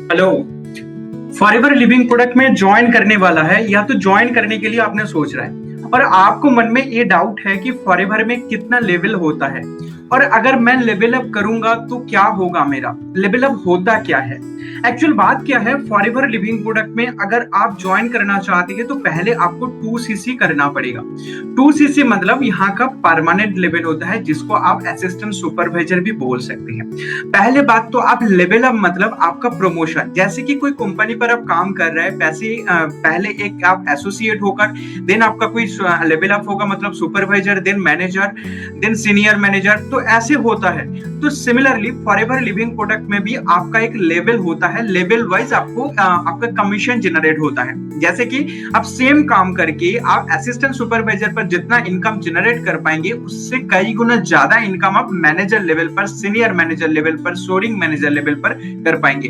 Hello. Forever living product में join करने वाला है या तो ज्वाइन करने के लिए आपने सोच रहा है और आपको मन में ये डाउट है कि फॉरएवर में कितना लेवल होता है और अगर मैं लेवल अप करूंगा तो क्या होगा, मेरा लेवल अप होता क्या है। एक्चुअल बात क्या है, फॉरएवर लिविंग प्रोडक्ट में अगर आप ज्वाइन करना चाहते हैं तो पहले आपको 2cc करना पड़ेगा। 2cc मतलब यहाँ का परमानेंट लेवल होता है जिसको आप असिस्टेंट सुपरवाइजर भी बोल सकते हैं। पहले बात तो आप लेवल अप मतलब आपका प्रमोशन, जैसे कि कोई कंपनी पर आप काम कर रहे हैं पहले एक आप एसोसिएट होकर देन आपका कोई लेवल अप होगा, मतलब supervisor, then manager, then senior manager, तो ऐसे होता है। तो सिमिलरली फॉरएवर लिविंग प्रोडक्ट में भी आपका एक लेवल होता है, लेवल वाइज आपका कमीशन जनरेट होता है। जैसे कि आप सेम काम करके आप असिस्टेंट सुपरवाइजर पर जितना इनकम जनरेट कर पाएंगे उससे कई गुना ज्यादा इनकम आप मैनेजर लेवल पर, सीनियर मैनेजर लेवल पर, सोरिंग मैनेजर लेवल पर कर पाएंगे।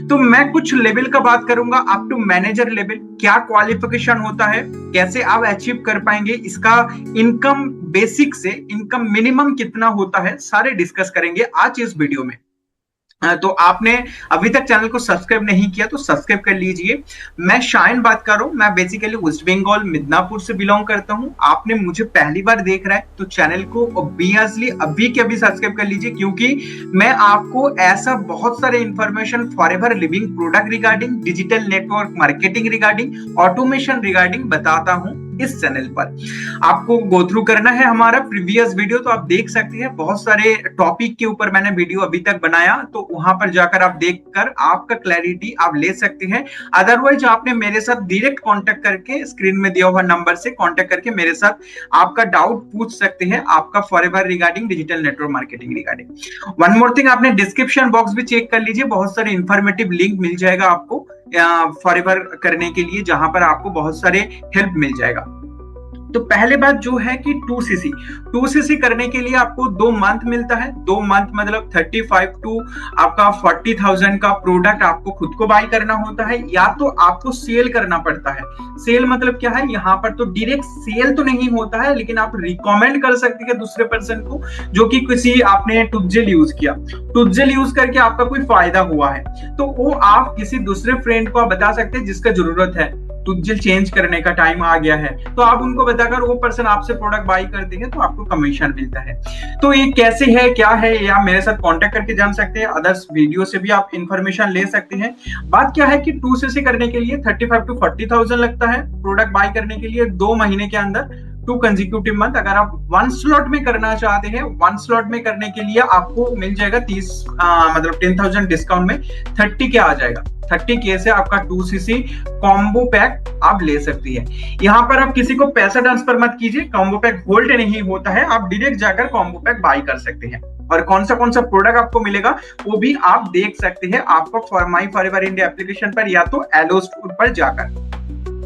तो मैं कुछ लेवल का बात करूंगा अप टू मैनेजर लेवल, क्या क्वालिफिकेशन होता है, कैसे आप अचीव कर पाएंगे, इसका इनकम बेसिक से इनकम मिनिमम कितना होता है, सारे डिस्कस करेंगे आज इस वीडियो में। तो आपने अभी तक चैनल को सब्सक्राइब नहीं किया तो सब्सक्राइब कर लीजिए। मैं शाइन बात कर रहा हूं, मैं बेसिकली वेस्ट बंगाल मिदनापुर से बिलोंग करता हूं। आपने मुझे पहली बार देख रहा है तो चैनल को ऑब्वियसली अभी के अभी सब्सक्राइब कर लीजिए, क्योंकि मैं आपको ऐसा बहुत सारे information forever living product regarding, digital network marketing regarding, automation regarding बताता हूं इस चैनल पर। आपको गो थ्रू करना है हमारा प्रीवियस वीडियो तो आप देख सकते हैं, बहुत सारे टॉपिक के ऊपर मैंने वीडियो अभी तक बनाया, तो वहां पर जाकर आप देखकर आपका क्लैरिटी आप ले सकते हैं। अदरवाइज आपने मेरे साथ डायरेक्ट कांटेक्ट करके स्क्रीन में दिया हुआ नंबर से कांटेक्ट करके मेरे साथ आपका डाउट पूछ सकते हैं, आपका forever regarding, digital network marketing regarding. One more thing, आपने डिस्क्रिप्शन बॉक्स भी चेक कर लीजिए, बहुत सारे इंफॉर्मेटिव लिंक मिल जाएगा आपको फॉरएवर करने के लिए, जहां पर आपको बहुत सारे हेल्प मिल जाएगा। तो पहले बात जो है कि 2cc करने के लिए आपको 2 मंथ मिलता है। 2 मंथ मतलब 35 टू आपका 40,000 का प्रोडक्ट आपको खुद को बाय करना होता है, या तो आपको सेल करना पड़ता है। सेल मतलब क्या है, यहाँ पर तो डायरेक्ट सेल तो नहीं होता है, लेकिन आप रिकमेंड कर सकते हैं दूसरे पर्सन को, जो कि किसी आपने टुटजेल यूज किया, टुटजेल यूज करके आपका कोई फायदा हुआ है, तो वो आप किसी दूसरे फ्रेंड को आप बता सकते हैं जिसका जरूरत है, टुटजेल चेंज करने का टाइम आ गया है, तो आप उनको बताकर वो पर्सन आपसे प्रोडक्ट बाई कर देंगे तो आपको कमीशन मिलता है। तो ये कैसे है, क्या है, या मेरे साथ कांटेक्ट करके जान सकते हैं, अदर्स वीडियो से भी आप इंफॉर्मेशन ले सकते हैं। बात क्या है कि 2cc करने के लिए 35 टू 40,000 लगता है प्रोडक्ट बाई करने के लिए 2 महीने के अंदर, 2 कंसेक्यूटिव मंथ। अगर आप 1 स्लॉट में करना चाहते हैं, 1 स्लॉट में करने के लिए आपको मिल जाएगा 10,000 डिस्काउंट में 30 के आ जाएगा। 30 के से आपका 2cc कॉम्बो पैक आप ले सकती है। यहाँ पर आप किसी को पैसा ट्रांसफर मत कीजिए, कॉम्बो पैक होल्ड नहीं होता है, आप डायरेक्ट जाकर कॉम्बो पैक बाय कर सकते हैं। और कौन सा प्रोडक्ट आपको मिलेगा वो भी आप देख सकते हैं आपको माई फॉरएवर इंडिया एप्लीकेशन पर या तो एलो स्टोर पर जाकर।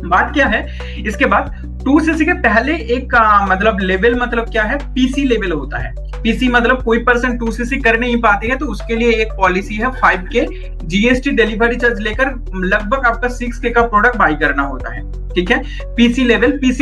बात क्या है, इसके बाद 2cc के पहले एक मतलब लेवल मतलब क्या है, पीसी लेवल होता है। पीसी मतलब कोई पर्सन 2cc कर नहीं पाते हैं तो उसके लिए एक पॉलिसी है 5K जीएसटी डिलीवरी चार्ज लेकर लगभग आपका 6K का प्रोडक्ट बाई करना होता है, ठीक है। पीसी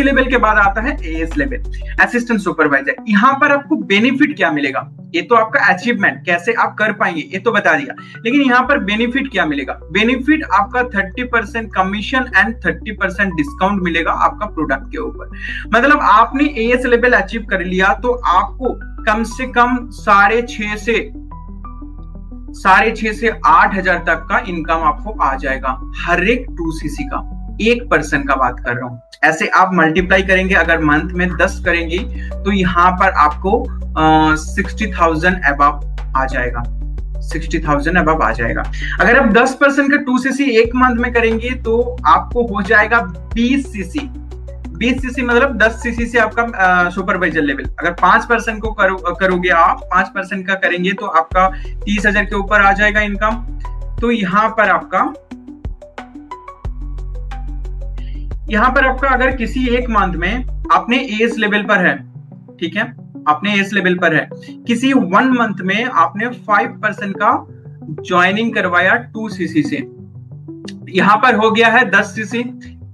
लेवल के बाद आता है एएस लेवल, असिस्टेंट सुपरवाइजर। यहाँ पर आपको बेनिफिट क्या मिलेगा, ये तो आपका अचीवमेंट कैसे आप कर पाएंगे ये तो बता दिया, लेकिन यहाँ पर बेनिफिट क्या मिलेगा, बेनिफिट आपका 30% कमीशन एंड 30% डिस्काउंट मिलेगा आपका प्रोडक्ट के ऊपर। मतलब आपने एएस लेवल अचीव कर लिया तो आपको कम से कम 6,500 से 8,000 तक का इनकम आपको आ जाएगा हर एक 2cc का, एक पर्सन का बात कर रहा हूं। ऐसे आप मल्टीप्लाई करेंगे, अगर मंथ में 10 करेंगे तो यहाँ पर आपको 60,000 अबव आ जाएगा, 60,000 अबव आ जाएगा। अगर आप 10% का 2cc एक मंथ में करेंगे तो आपको हो जाएगा 20cc मतलब 10cc से आपका सुपरवाइजर लेवल। अगर 5% को करोगे आप, 5% का करेंगे तो आपका 30,000 के ऊपर आ जाएगा इनकम। तो यहाँ पर आपका अगर किसी एक मंथ में आपने एएस लेवल पर है, ठीक है, आपने एएस लेवल पर है, किसी 1 मंथ में आपने 5% का ज्वाइनिंग करवाया 2cc से, यहाँ पर हो गया है 10cc,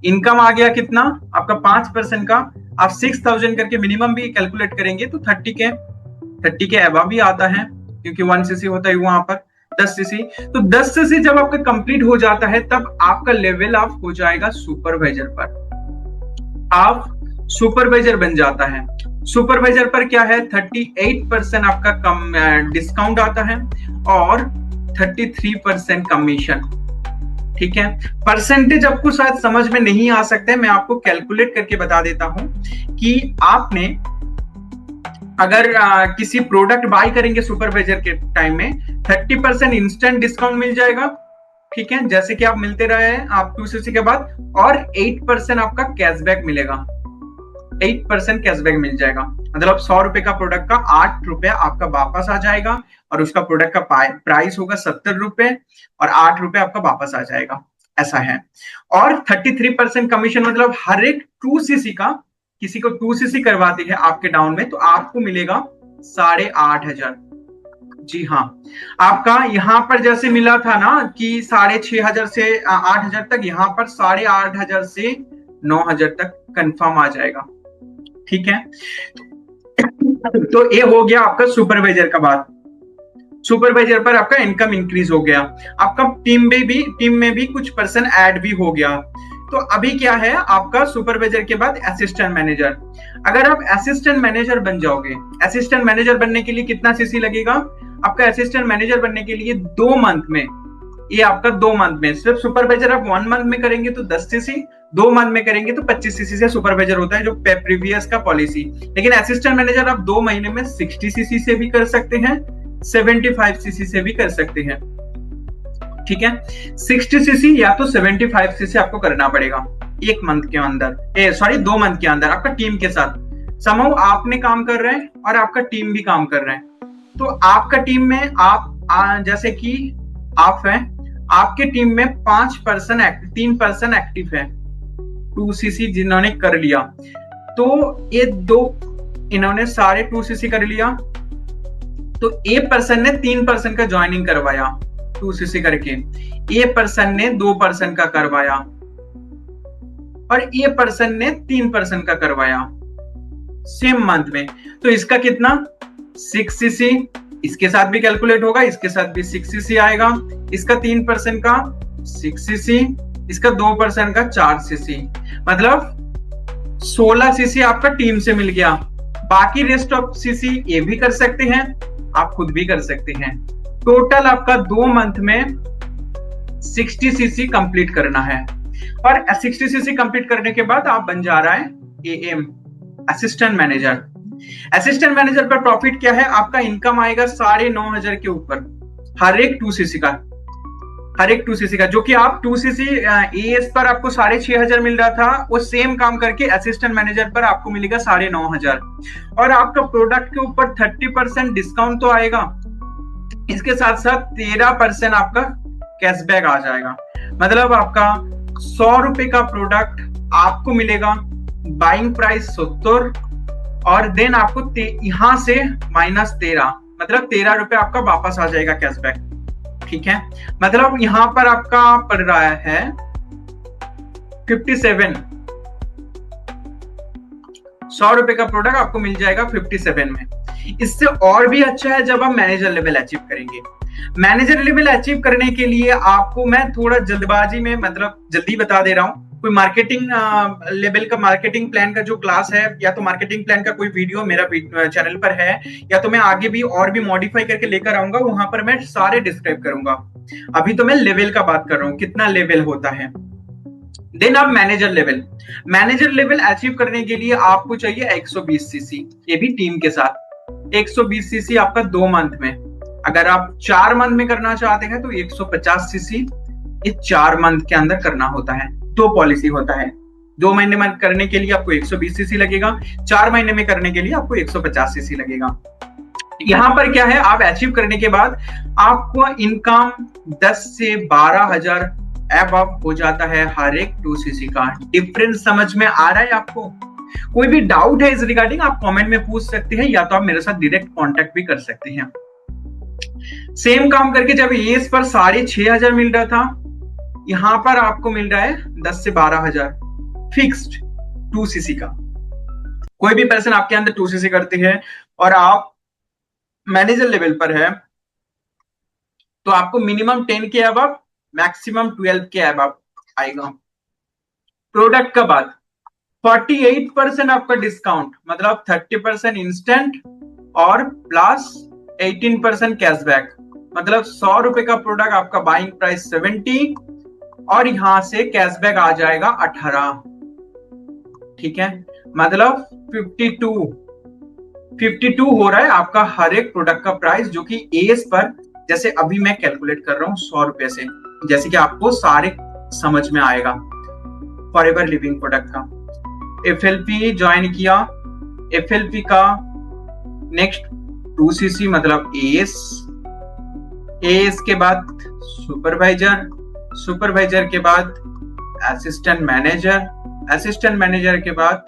इनकम आ गया कितना आपका 5% का, आप 6,000 करके मिनिमम भी कैलकुलेट करेंगे तो 30 के अबव भी आता है, क्योंकि 1cc होता है वहां पर 10 सीसी। तो 10 सीसी जब आपका कंप्लीट हो जाता है तब आपका लेवल अप हो जाएगा सुपरवाइजर पर, आप सुपरवाइजर बन जाता है। सुपरवाइजर पर क्या है, 38% आपका कम डिस्काउंट आता है और 33% कमीशन। ठीक है, परसेंटेज आपको शायद समझ में नहीं आ सकते हैं, मैं आपको कैलकुलेट करके बता देता हूं कि आपने अगर किसी प्रोडक्ट बाय करेंगे सुपरवाइजर के टाइम में 30% इंस्टेंट डिस्काउंट मिल जाएगा। ठीक है, जैसे कि आप मिलते रहे हैं आप 2 सीसी के बाद, और 8% आपका कैशबैक मिलेगा, 8% कैशबैक मिल जाएगा। मतलब 100 रुपए का प्रोडक्ट का 8 रुपए आपका वापस आ जाएगा और उसका प्रोडक्ट का प्राइस होगा 70 रुपए और 8 रुपए आपका वापस आ जाएगा, ऐसा है। और 33% कमीशन, मतलब हर एक 2 सीसी का, किसी को 2 सीसी करवाती है आपके डाउन में तो आपको मिलेगा 8,500। जी हाँ, आपका यहाँ पर जैसे मिला था ना कि 6,500 से 8,000 तक, यहाँ पर 8,500 से 9,000 तक कंफर्म आ जाएगा। ठीक है, तो ये हो गया आपका सुपरवाइजर का बात। सुपरवाइजर पर आपका इनकम इंक्रीज हो गया, आपका टीम में भी कुछ पर्सन ऐड भी हो गया। तो अभी क्या है आपका सुपरवाइजर के बाद असिस्टेंट मैनेजर। अगर आप असिस्टेंट मैनेजर बन जाओगे, असिस्टेंट मैनेजर बनने के लिए कितना सीसी लगेगा आपका, असिस्टेंट मैनेजर बनने के लिए 2 मंथ में, ये आपका 2 मंथ में, सिर्फ सुपरवाइजर आप 1 मंथ में करेंगे तो 10 सीसी, 2 मंथ में करेंगे तो 25 सीसी से सुपरवाइजर होता है, जो प्रीवियस का पॉलिसी। लेकिन असिस्टेंट मैनेजर आप 2 महीने में 60 सीसी से भी कर सकते हैं, 75 सीसी से भी कर सकते हैं। ठीक है, 60 सीसी या तो 75 सीसी आपको करना पड़ेगा 1 मंथ के अंदर, 2 मंथ के अंदर आपका टीम के साथ। समूह आपने काम कर रहे हैं और आपका टीम भी काम कर रहे हैं, तो आपका टीम में आप जैसे कि आप हैं, आपके टीम में 3 पर्सन एक्टिव है, 2 सीसी जिन्होंने कर लिया, तो ये इन्होंने सारे 2 सीसी कर लिया, तो ए पर्सन ने 3 पर्सन का ज्वाइनिंग करवाया 2 सीसी करके, ए पर्सन ने 2 पर्सन का करवाया और ए पर्सन ने 3 पर्सन का करवाया सेम मंथ में। तो इसका कितना 6 सीसी, इसके साथ भी कैलकुलेट होगा, इसके साथ भी 6 सीसी आएगा, इसका 3 पर्सन का 6 सीसी, इसका 2 पर्सन का 4 सीसी, मतलब 16 सीसी आपका टीम से मिल गया। बाकी रेस्ट ऑफ सीसी ये भी कर सकते हैं, आप खुद भी कर सकते हैं। टोटल आपका 2 मंथ में 60 सीसी कंप्लीट करना है और 60 सीसी कंप्लीट करने के बाद आप बन जा रहा है am, assistant manager. Assistant manager पर प्रॉफिट क्या है, आपका इनकम आएगा 9,500 के ऊपर हर एक 2 सीसी का, हर एक 2 सीसी का, जो कि आप 2 सीसी एएस पर आपको 6,500 मिल रहा था, वो सेम काम करके असिस्टेंट मैनेजर पर आपको मिलेगा 9,500। और आपका प्रोडक्ट के ऊपर 30% डिस्काउंट तो आएगा, इसके साथ साथ 13% आपका कैशबैक आ जाएगा। मतलब आपका 100 रुपए का प्रोडक्ट आपको मिलेगा, बाइंग प्राइस 70 और देन आपको यहां से -13, मतलब 13 रुपए आपका वापस आ जाएगा कैशबैक। ठीक है, मतलब यहां पर आपका पड़ रहा है 57, 100 रुपए का प्रोडक्ट आपको मिल जाएगा 57 में। इससे और भी अच्छा है जब आप मैनेजर लेवल अचीव करेंगे। मैनेजर लेवल अचीव करने के लिए आपको मैं थोड़ा जल्दबाजी में, मतलब जल्दी बता दे रहा हूँ, कोई मार्केटिंग लेवल का मार्केटिंग प्लान का जो क्लास है, या तो मार्केटिंग प्लान का कोई वीडियो मेरा चैनल पर है, या तो मैं आगे भी और भी मॉडिफाई करके लेकर आऊंगा, वहां पर मैं सारे डिस्क्राइब करूंगा। अभी तो मैं लेवल का बात कर रहा हूँ, कितना लेवल होता है। देन आप मैनेजर लेवल अचीव करने के लिए आपको चाहिए 120 सीसी, ये भी टीम के साथ 120 सीसी आपका 2 मंथ में। अगर आप 4 मंथ में करना चाहते हैं तो 150 सीसी ये 4 मंथ के अंदर करना होता है। 2 पॉलिसी होता है, 2 महीने में करने के लिए आपको 120 सीसी लगेगा, 4 महीने में करने के लिए आपको 150 सीसी लगेगा। यहाँ पर क्या है, आप अचीव करने के बाद आपको इनकम 10 से 12,000 अब हो जाता है हर एक 2 सीसी का। डिफरेंस समझ में आ रहा है आपको? कोई भी डाउट है इस रिगार्डिंग आप कमेंट में पूछ सकते हैं, या तो आप मेरे साथ डायरेक्ट कांटेक्ट भी कर सकते हैं। सेम काम करके जब एस पर 6,500 मिल रहा था, यहां पर आपको मिल रहा है 10 से 12,000 फिक्स्ड 2 सीसी का। कोई भी पर्सन आपके अंदर 2 सीसी करते हैं और आप मैनेजर लेवल पर है, तो आपको मिनिमम 10 के अबव, मैक्सिमम 12 के अबव आएगा। प्रोडक्ट का बात, 48% आपका डिस्काउंट, मतलब 30% इंस्टेंट और प्लस 18% कैशबैक, मतलब 100 रुपए का प्रोडक्ट आपका बाइंग प्राइस 70 और यहां से कैशबैक आ जाएगा 18। ठीक है, मतलब 52 हो रहा है आपका हर एक प्रोडक्ट का प्राइस, जो कि एस पर, जैसे अभी मैं कैलकुलेट कर रहा हूं 100 रुपए से, जैसे कि आपको सारे समझ में आएगा। फॉरएवर लिविंग प्रोडक्ट का एफएलपी ज्वाइन किया, एफएलपी का नेक्स्ट 2cc मतलब एएस, एएस के बाद सुपरवाइजर, सुपरवाइजर के बाद असिस्टेंट मैनेजर, असिस्टेंट मैनेजर के बाद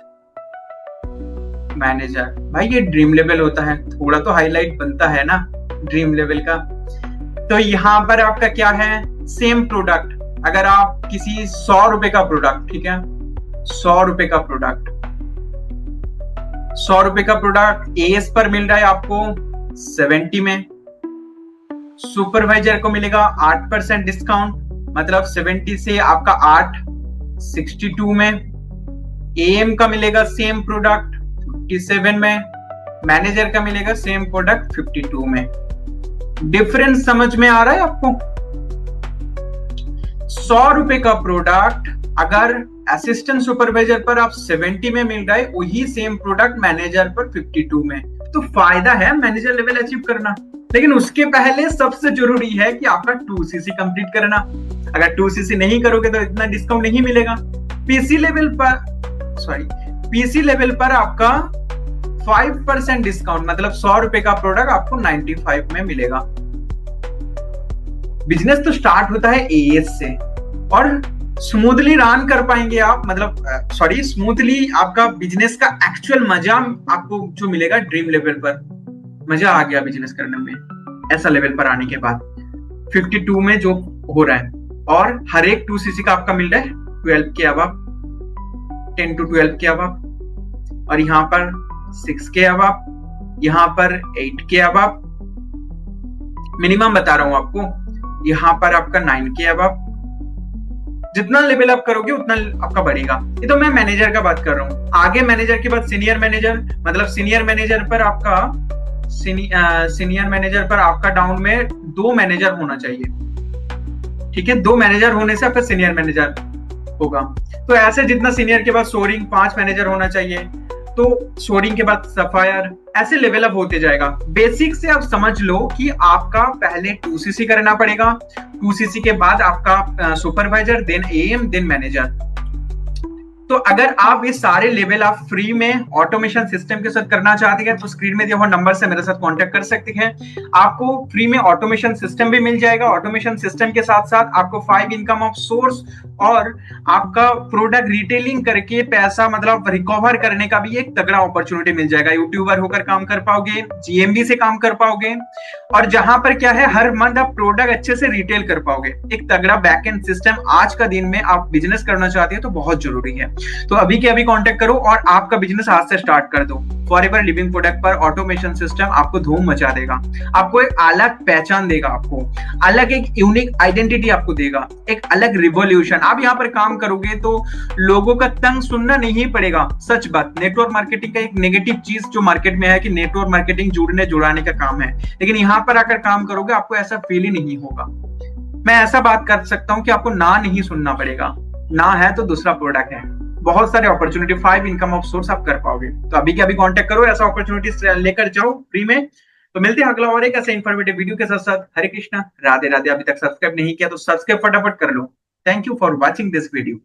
मैनेजर। भाई ये ड्रीम लेवल होता है, थोड़ा तो हाईलाइट बनता है ना ड्रीम लेवल का। तो यहाँ पर आपका क्या है, सेम प्रोडक्ट, अगर आप किसी 100 रुपए का प्रोडक्ट, ठीक है 100 रुपए का प्रोडक्ट, 100 रुपए का प्रोडक्ट एएस पर मिल रहा है आपको 70 में, सुपरवाइजर को मिलेगा 8% डिस्काउंट, मतलब 70 से आपका 8 62 में, एएम का मिलेगा सेम प्रोडक्ट 57 में, मैनेजर का मिलेगा सेम प्रोडक्ट 52 में। डिफरेंस समझ में आ रहा है आपको? 100 रुपए का प्रोडक्ट अगर असिस्टेंट सुपरवाइजर पर आप 70 में मिल रहा है, वही सेम प्रोडक्ट मैनेजर पर 52 में। तो फायदा है मैनेजर लेवल अचीव करना, लेकिन उसके पहले सबसे जरूरी है कि आपका 2cc कंप्लीट करना। अगर 2cc नहीं करोगे तो इतना डिस्काउंट नहीं मिलेगा। पीसी लेवल पर आपका 5% डिस्काउंट, मतलब 100 रुपए का प्रोडक्ट आपको 95 में मिलेगा। बिजनेस तो स्टार्ट होता है एएस से, और स्मूथली रन कर पाएंगे आप, मतलब स्मूथली आपका बिजनेस का एक्चुअल मजा आपको जो मिलेगा ड्रीम लेवल पर, मजा आ गया बिजनेस करने में ऐसा लेवल पर आने के बाद 52 में जो हो रहा है। और हर एक 2cc का आपका मिल रहा है 12 के अबव, 10 to 12 के अबव, और यहाँ पर 6 के अबव, यहाँ पर 8 के अबव, मिनिमम बता रहा हूं आपको, यहाँ पर आपका 9 के अबव। जितना लेवल अप करोगे उतना आपका बढ़ेगा। ये तो मैं मैनेजर का बात कर रहा हूँ। आगे मैनेजर के बाद सीनियर मैनेजर, मतलब सीनियर मैनेजर पर आपका डाउन में 2 मैनेजर होना चाहिए। ठीक है, 2 मैनेजर होने से आपका सीनियर मैनेजर होगा। तो ऐसे जितना सीनियर के बाद सोरिंग 5 मैनेजर होना चाहिए, तो सोरिंग के बाद सफायर, ऐसे लेवल अप होते जाएगा। बेसिक से आप समझ लो कि आपका पहले 2cc करना पड़ेगा, 2cc के बाद आपका supervisor, then AM, then manager. तो अगर आप ये सारे लेवल आप फ्री में ऑटोमेशन सिस्टम के साथ करना चाहते हैं तो स्क्रीन में दिए हुए नंबर से मेरे साथ कांटेक्ट कर सकते हैं। आपको फ्री में ऑटोमेशन सिस्टम भी मिल जाएगा। ऑटोमेशन सिस्टम के साथ साथ आपको 5 इनकम ऑफ सोर्स और आपका प्रोडक्ट रिटेलिंग करके पैसा मतलब रिकवर करने का भी एक तगड़ा अपॉर्चुनिटी मिल जाएगा। यूट्यूबर होकर काम कर पाओगे, जीएमबी से काम कर पाओगे, और जहां पर क्या है हर मंथ आप प्रोडक्ट अच्छे से रिटेल कर पाओगे। एक तगड़ा बैकएंड सिस्टम आज का दिन में आप बिजनेस करना चाहते हैं तो बहुत जरूरी है। तो अभी के अभी कांटेक्ट करो और आपका बिजनेस आज से स्टार्ट कर दो। फॉरएवर लिविंग प्रोडक्ट पर ऑटोमेशन सिस्टम आपको धूम मचा देगा, आपको एक अलग पहचान देगा, आपको अलग एक यूनिक आइडेंटिटी आपको देगा, एक अलग रिवॉल्यूशन। आप यहाँ पर काम करोगे तो लोगों का तंग सुनना नहीं पड़ेगा। सच बात, नेटवर्क मार्केटिंग का एक नेगेटिव चीज जो मार्केट में है कि नेटवर्क मार्केटिंग जुड़ने जुड़ाने का काम है, लेकिन यहाँ पर आकर काम करोगे आपको ऐसा फील ही नहीं होगा। मैं ऐसा बात कर सकता हूँ कि आपको ना नहीं सुनना पड़ेगा, ना है तो दूसरा प्रोडक्ट है। बहुत सारे अपॉर्चुनिटी, 5 इनकम ऑफ सोर्स आप कर पाओगे। तो अभी के अभी कांटेक्ट करो, ऐसा अपॉर्चुनिटी लेकर जाओ फ्री में। तो मिलते हैं अगला और एक ऐसे इन्फॉर्मेटिव वीडियो के साथ साथ। हरे कृष्णा, राधे राधे। अभी तक सब्सक्राइब नहीं किया तो सब्सक्राइब फटाफट कर लो। Thank you for watching this video.